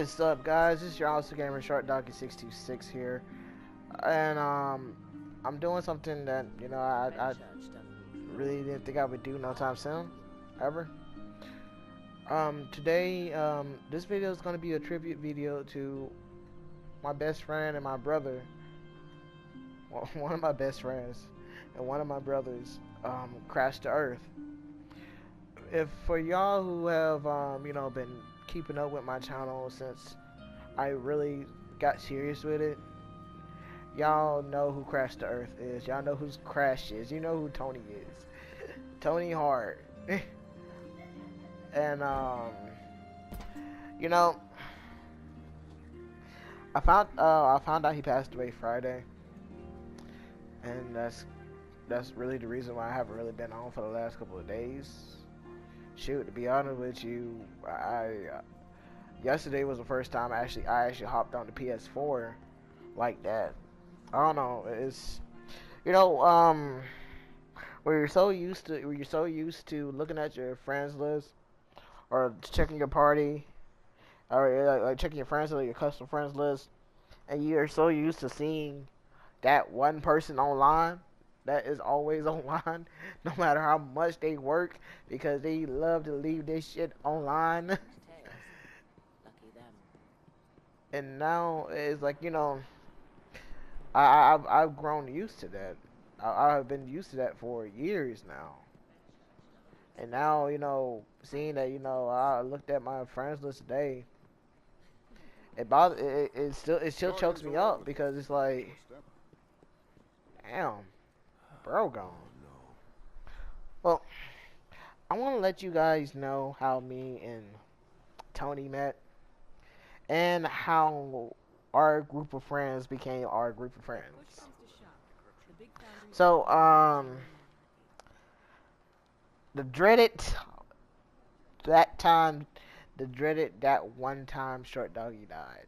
What's up, guys? This is your also gamer Shark Doggy 626 here, and I'm doing something that I really didn't think I would do no time soon, ever. Today this video is gonna be a tribute video to my best friend and my brother. Well, one of my best friends and one of my brothers, Krash2urth. If for y'all who have been keeping up with my channel since I really got serious with it, y'all know who Krash2urth is. Y'all know who Krash is. You know who Tony is. Tony Hart. And you know, I found out he passed away Friday, and that's really the reason why I haven't really been on for the last couple of days. Shoot, to be honest with you, yesterday was the first time I actually hopped on the PS4 like that. I don't know. It's where you're so used to looking at your friends list or checking your party or like checking your friends list, your custom friends list, and you are so used to seeing that one person online that is always online, no matter how much they work, because they love to leave this shit online. And now it's like, I've grown used to that. I've been used to that for years now. And now, seeing that, I looked at my friends list today, it still chokes me up, because it's like, damn, bro gone. Well, I want to let you guys know how me and Tony met, and how our group of friends became our group of friends. So, the dreaded, that one time Short Doggy died,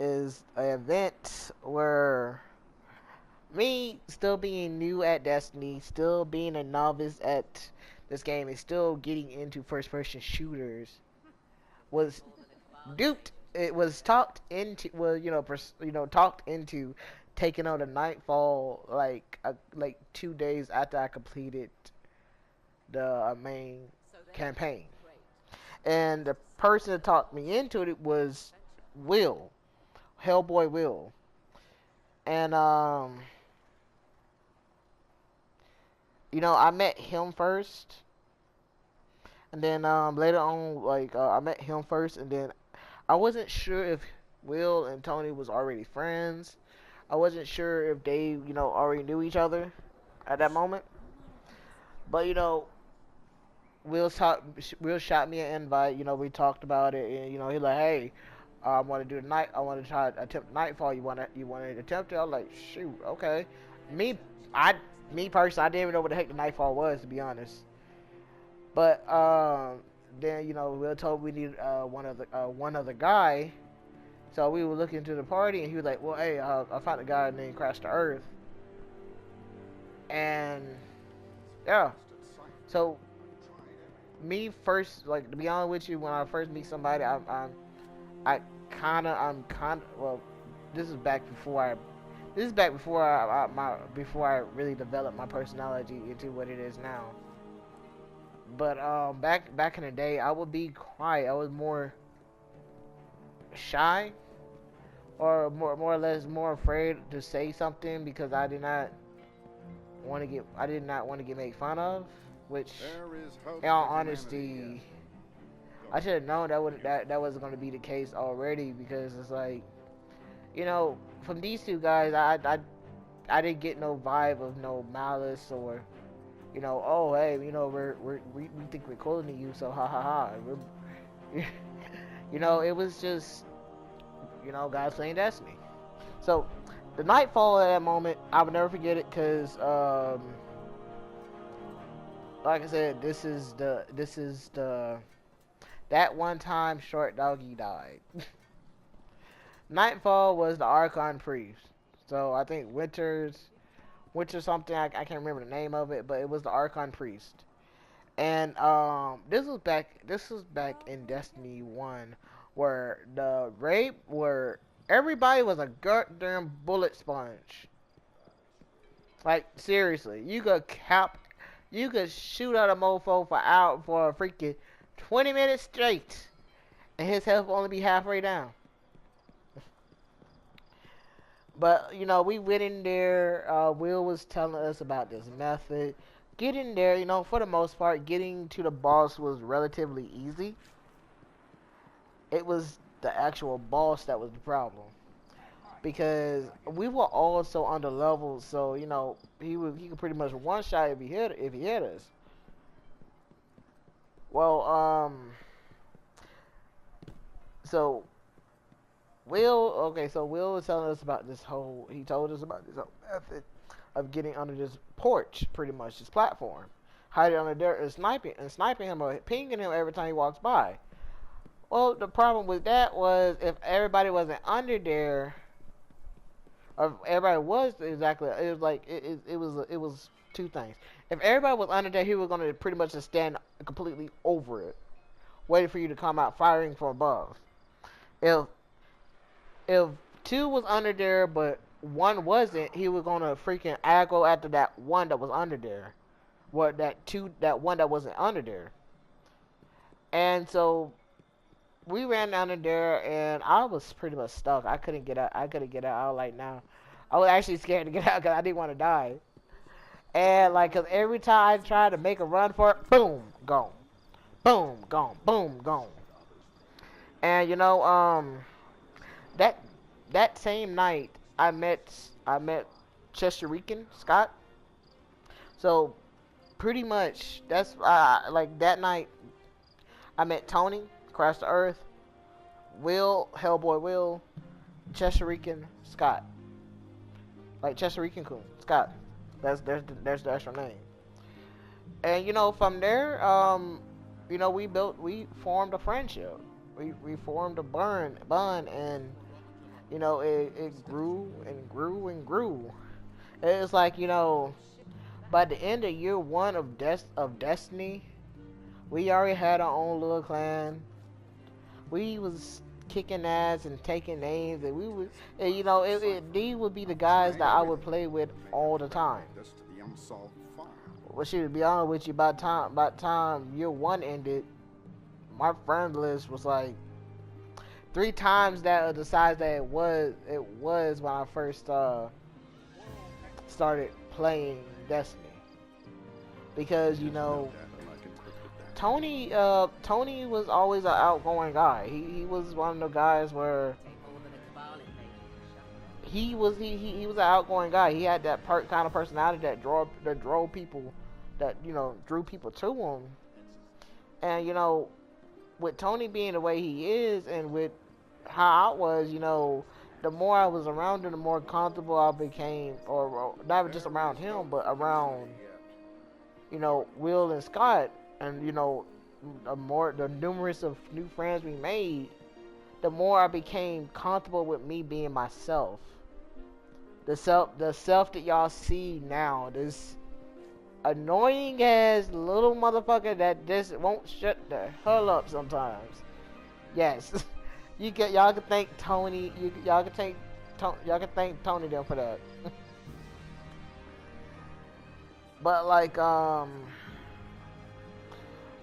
is an event where me, still being new at Destiny, still being a novice at this game, and still getting into first person shooters, was duped. It was talked into, talked into taking out a Nightfall like 2 days after I completed the main campaign. And the person that talked me into it was Will, Hellboy Will. And I met him first, and then later on, I met him first, and then I wasn't sure if Will and Tony was already friends. I wasn't sure if they, already knew each other at that moment. But Will shot me an invite. We talked about it, and he's like, "Hey, I want to do the night. I want to try to attempt Nightfall. You want to attempt it?" I was like, "Shoot, okay." Me, me personally, I didn't even know what the heck the Nightfall was, to be honest. But then Will told me we needed one other guy. So we were looking to the party, and he was like, "Well, hey, I found a guy named Krash2urth." And yeah, so me first, like, to be honest with you, when I first meet somebody, I'm kind of, well, this is back before I really developed my personality into what it is now. But back in the day, I would be quiet. I was more shy, or more or less more afraid to say something, because I did not want to get made fun of. Which, in all honesty, I should have known that wasn't going to be the case already, because it's like, from these two guys, I didn't get no vibe of no malice, or oh, hey, we think we're cooler than you, so ha ha ha. It was just, guys playing Destiny. So the Nightfall at that moment, I would never forget it, because like I said, this is the that one time Short Doggy died. Nightfall was the Archon Priest. So I think Winter something, I can't remember the name of it, but it was the Archon Priest. And this was back in Destiny 1 where the rape where everybody was a goddamn bullet sponge. Like seriously, you could shoot at a mofo for a freaking 20 minutes straight and his health will only be halfway down. But we went in there. Will was telling us about this method. Getting there, for the most part, getting to the boss was relatively easy. It was the actual boss that was the problem because we were all so under leveled. So he could pretty much one shot if he hit us. Well, so Will was telling us about this whole. He told us about this whole method of getting under this porch, pretty much this platform, hiding under there and sniping him or pinging him every time he walks by. Well, the problem with that was if everybody wasn't under there, or if everybody was exactly, it was like it was two things. If everybody was under there, he was gonna pretty much just stand completely over it, waiting for you to come out firing from above. If if two was under there but one wasn't, he was gonna freaking aggro after that one that was under there. What that one that wasn't under there. And so we ran down there and I was pretty much stuck. I couldn't get out. I was like, now. I was actually scared to get out because I didn't want to die. And like, cause every time I tried to make a run for it, boom, gone, boom, gone, boom, gone. And that that same night I met Chester Rican Scott. So pretty much that's like that night I met Tony, Krash2urth, Will, Hellboy Will, Chester Rican Scott. Like Chester Rican Coon Scott. There's the actual name. And from there, we formed a friendship. We formed a bond, and it grew and grew and grew. It's like by the end of year one of Destiny, we already had our own little clan. We was kicking ass and taking names, and we would, and, these would be the guys that I would play with all the time. Well, shoot, to be honest with you, by the time year one ended, my friend list was like 3 times that of the size that it was when I first started playing Destiny. Because Tony was always an outgoing guy. He was one of the guys where he was an outgoing guy. He had that kind of personality that drove people, that drew people to him. And with Tony being the way he is, and with how I was, the more I was around him, the more comfortable I became, or not just around him, but around Will and Scott, and the numerous of new friends we made, the more I became comfortable with me being myself. The self that y'all see now, this annoying ass little motherfucker that just won't shut the hell up sometimes. Yes, y'all can thank Tony. Y'all can thank Tony them for that. But like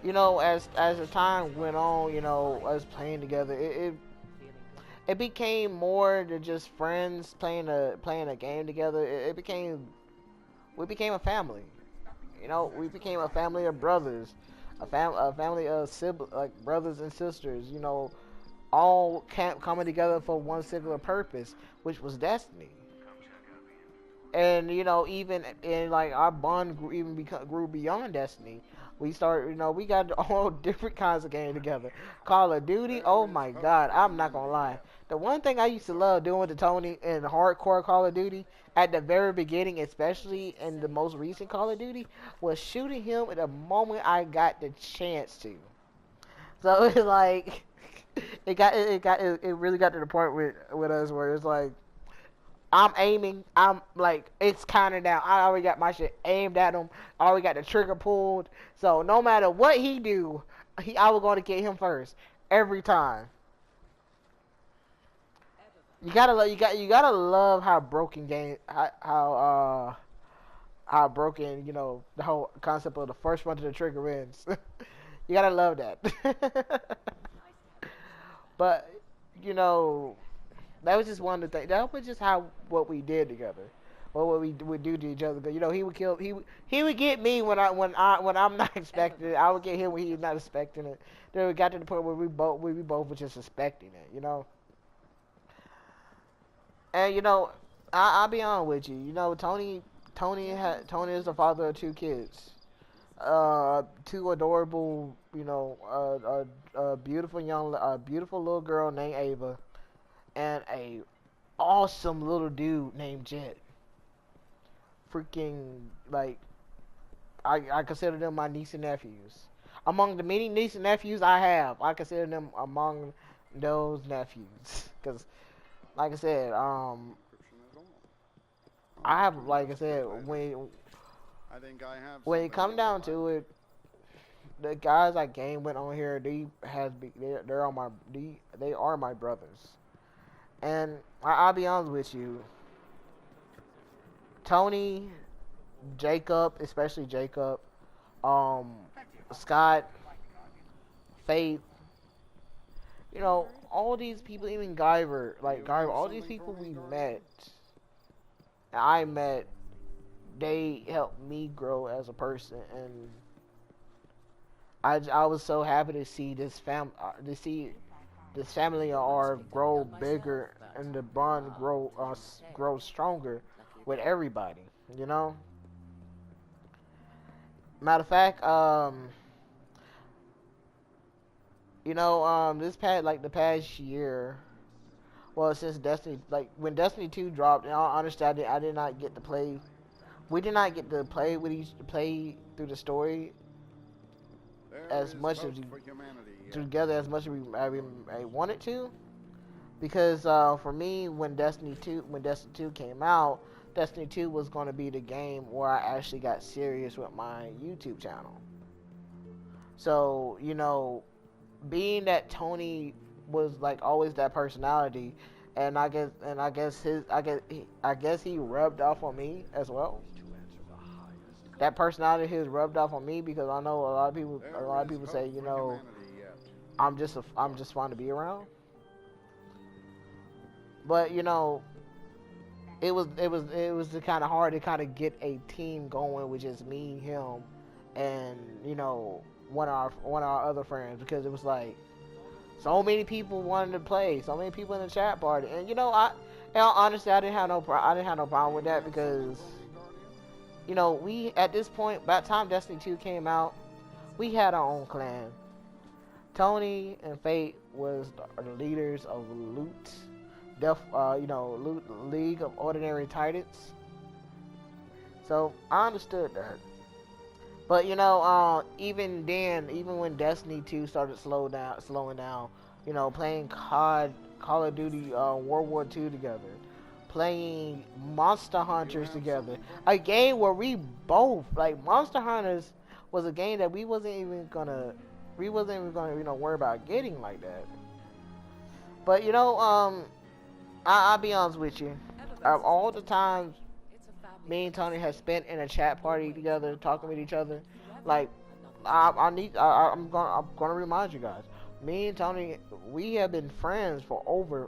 as the time went on, us playing together, it became more than just friends playing a game together. We became a family. We became a family of brothers, a family of like brothers and sisters. All coming together for one singular purpose, which was Destiny. And even in like our bond grew beyond Destiny. We started, we got all different kinds of games together. Call of Duty, oh my god, I'm not gonna lie. The one thing I used to love doing to Tony in hardcore Call of Duty, at the very beginning, especially in the most recent Call of Duty, was shooting him at the moment I got the chance to. So it's like, it really got to the point with us where it's like, I'm aiming. I'm like, it's counting down. I already got my shit aimed at him. I already got the trigger pulled. So no matter what he do, I was going to get him first every time. You gotta love how broken game how broken, the whole concept of the first one to the trigger wins. You gotta love that. But you know that was just one of the things. That was just how what we did together. What we would do to each other. Cause, he would kill. He would get me when I'm not expecting it. I would get him when he's not expecting it. Then we got to the point where we both were just expecting it. And I'll be honest with you. Tony is the father of two kids. Two adorable, a beautiful little girl named Ava, and a awesome little dude named Jet. Freaking like, I consider them my niece and nephews. Among the many niece and nephews I have, I consider them among those nephews. Cause, like I said, I have, like I said, when it come down to it, the guys I game with on here, they are my brothers. And I'll be honest with you, Tony, Jacob, especially Jacob, Scott, Faith, all these people, even Guyver, all these people I met, they helped me grow as a person, and I was so happy to see this family of ours grow bigger and the bond grow stronger with everybody. Matter of fact, this the past year, well, since Destiny, when Destiny 2 dropped, in all honesty, I did not get to play. We did not get to play through the story as much as together as much as I wanted to, because for me, when Destiny 2 came out, Destiny 2 was going to be the game where I actually got serious with my YouTube channel. So being that Tony was always that personality, and I guess he rubbed off on me as well. That personality his rubbed off on me, because I know a lot of people say, I'm just fun to be around. But it was kind of hard to kind of get a team going with just me, him, and one of our other friends, because it was like so many people wanted to play, so many people in the chat party, and honestly, I didn't have no problem with that, because we, at this point, by the time Destiny 2 came out, we had our own clan. Tony and Fate was the leaders of League of Ordinary Titans. So I understood that. But even then, even when Destiny 2 started slowing down, playing COD, Call of Duty, World War II together, playing Monster Hunters together, a game where we both Monster Hunters was a game that we wasn't even gonna worry about getting like that. But I'll be honest with you, of all the times me and Tony have spent in a chat party together, talking with each other, I'm gonna remind you guys, me and Tony, we have been friends for over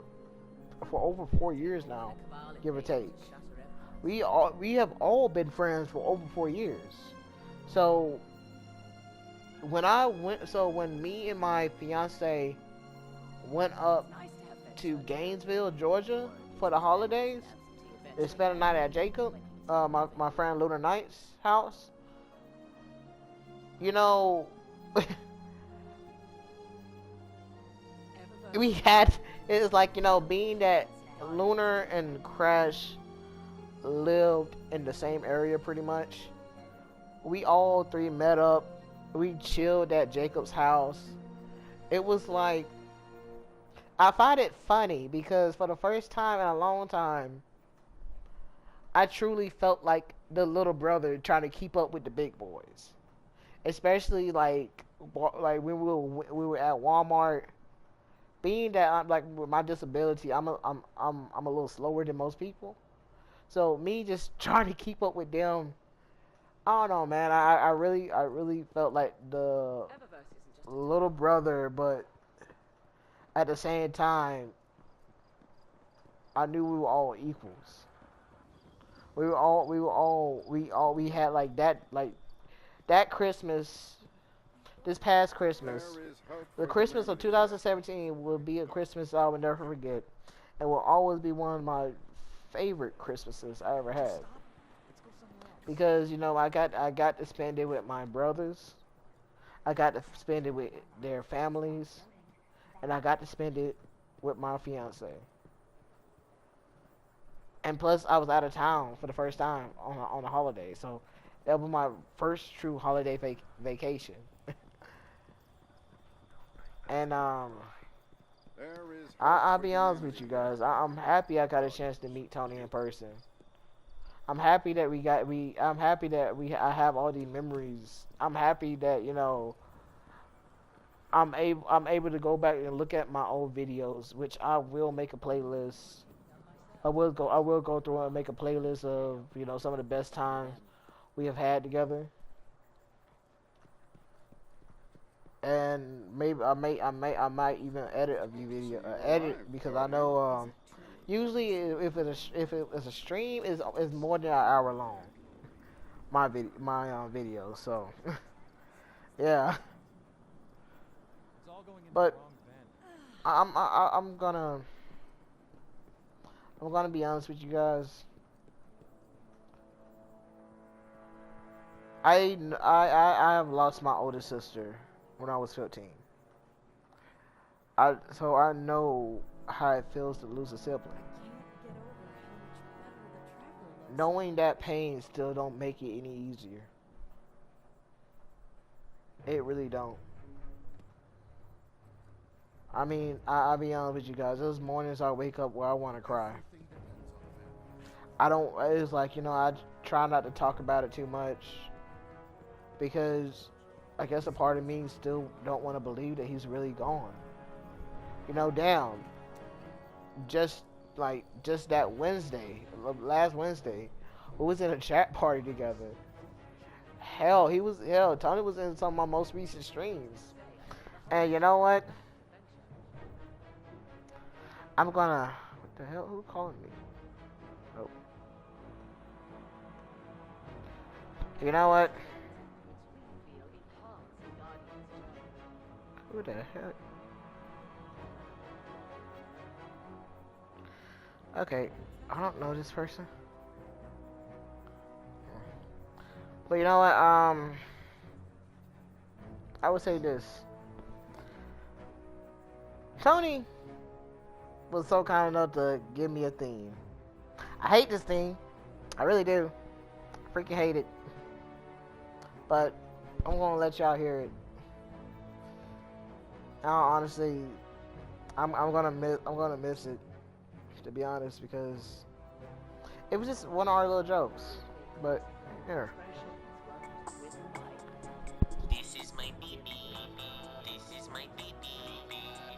4 years now, give or take. We have all been friends for over 4 years. So when me and my fiance went up to Gainesville, Georgia for the holidays, they spent a night at Jacob, my friend Lunar Knight's house. We had, it's being that Lunar and Krash lived in the same area pretty much. We all three met up. We chilled at Jacob's house. It was I find it funny because for the first time in a long time, I truly felt like the little brother trying to keep up with the big boys, especially like when we were at Walmart. Being that I'm like with my disability, I'm a little slower than most people. So me just trying to keep up with them, I don't know, man. I really felt like the little brother, but at the same time, I knew we were all equals. We had that Christmas, this past Christmas, the Christmas of 2017 will be a Christmas I will never forget, and will always be one of my favorite Christmases I ever had. Because I got to spend it with my brothers, I got to spend it with their families, and I got to spend it with my fiance. And plus, I was out of town for the first time on a holiday, so that was my first true holiday vacation. And I'll be honest with you guys. I'm happy I got a chance to meet Tony in person. I'm happy that I'm happy that I have all these memories. I'm happy that I'm able to go back and look at my old videos, which I will make a playlist. I will go through and make a playlist of some of the best times we have had together. And maybe I might even edit a few video, edit, because I know usually if it's a stream is more than an hour long. My video, so yeah. But I'm gonna be honest with you guys. I have lost my older sister when I was 15. So I know how it feels to lose a sibling. Knowing that pain still don't make it any easier. It really don't. I mean, I'll be honest with you guys. Those mornings I wake up where I want to cry. I don't. It's like I try not to talk about it too much because I guess a part of me still don't want to believe that he's really gone. Damn. Just just that Wednesday, last Wednesday, we was in a chat party together. Hell. Tony was in some of my most recent streams, and you know what? I'm gonna. What the hell? Who calling me? Oh. You know what? Who the hell? Okay, I don't know this person. But you know what? I would say this. Tony was so kind enough to give me a theme. I hate this theme. I really do. I freaking hate it. But I'm gonna let y'all hear it. Honestly, I'm gonna miss it, to be honest, because it was just one of our little jokes. But here. This is my baby. This is my baby.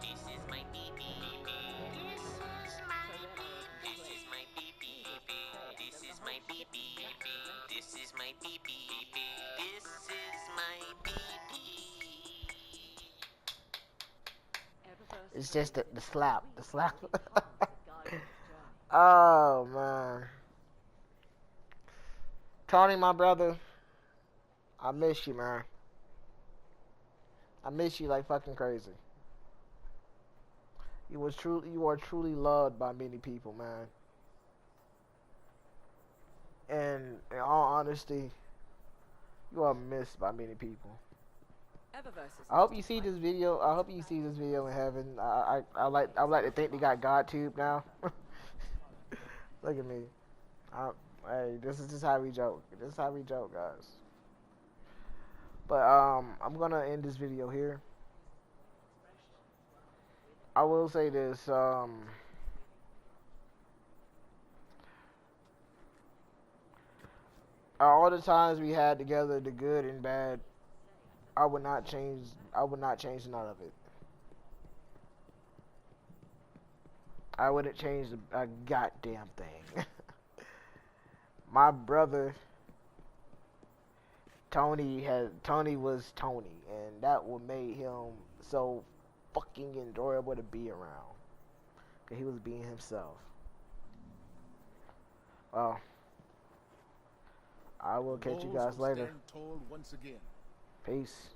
This is my baby. This is my baby. This is my baby. This is my baby. This is my baby. It's just the slap. The slap. Oh, man. Tony, my brother, I miss you, man. I miss you like fucking crazy. You are truly loved by many people, man. And in all honesty, you are missed by many people. I hope you see this video. I hope you see this video in heaven. I would like to think they got GodTube now. Look at me. Hey, this is just how we joke. This is how we joke, guys. But I'm gonna end this video here. I will say this. all the times we had together, the good and bad, I would not change. I would not change none of it. I wouldn't change a goddamn thing. My brother Tony was Tony, and that what made him so fucking enjoyable to be around. Cause he was being himself. Well, I will catch you guys later. Peace.